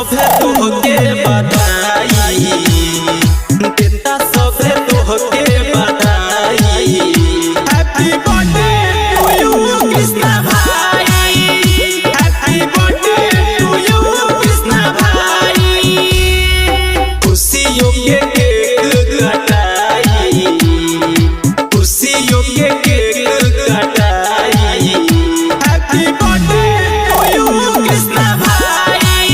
सभे तोहके बधाई, देता सभे तोहके बधाई। Happy birthday to you Krishna भाई, happy birthday to you Krishna भाई। खुशियों के केक कटाई, खुशियों के केक कटाई। Happy birthday to you Krishna भाई,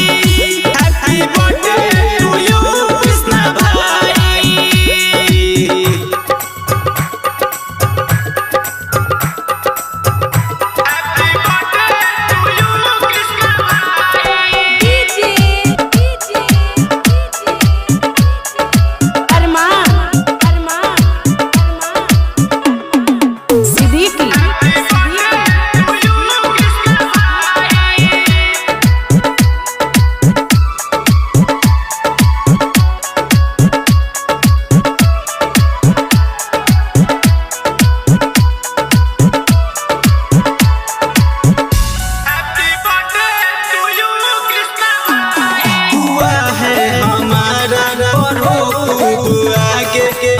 happy birthday to you Krishna भाई।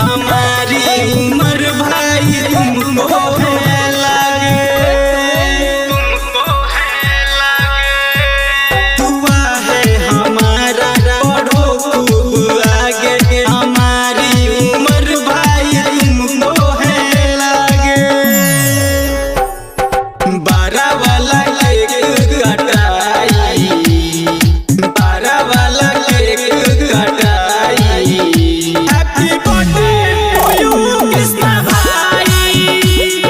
हमारी उम्र भाई तुमको है लागे, दुआ है हमारा पढ़ो खूब आगे। हमारी उम्र भाई तुमको है लागे। 12 वाला केक कटाई, 12 वाला केक कटाई। Happy birthday to you Krishna भाई,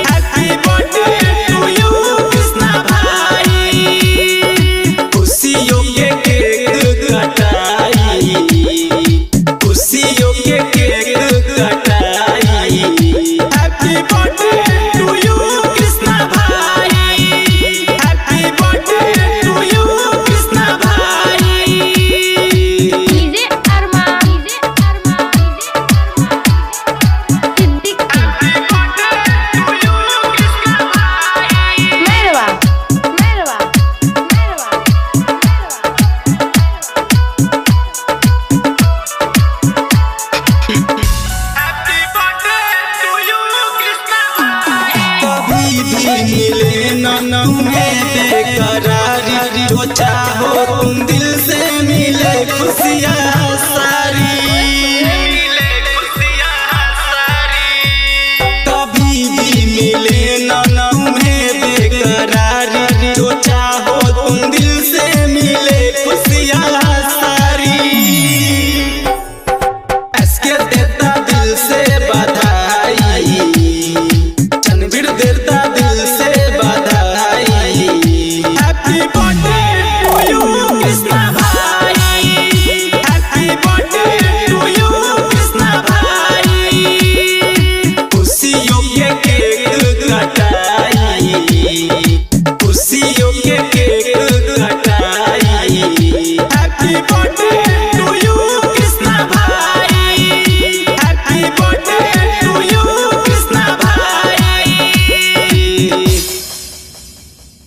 happy birthday to you Krishna भाई। खुशियों के केक कटाई, खुशियों के केक कटाई। Happy birthday to you Krishna भाई, happy birthday to you Krishna भाई। कभी भी मिले न में बेकरारी, जो चाहो तुम दिल से मिले खुशियाँ।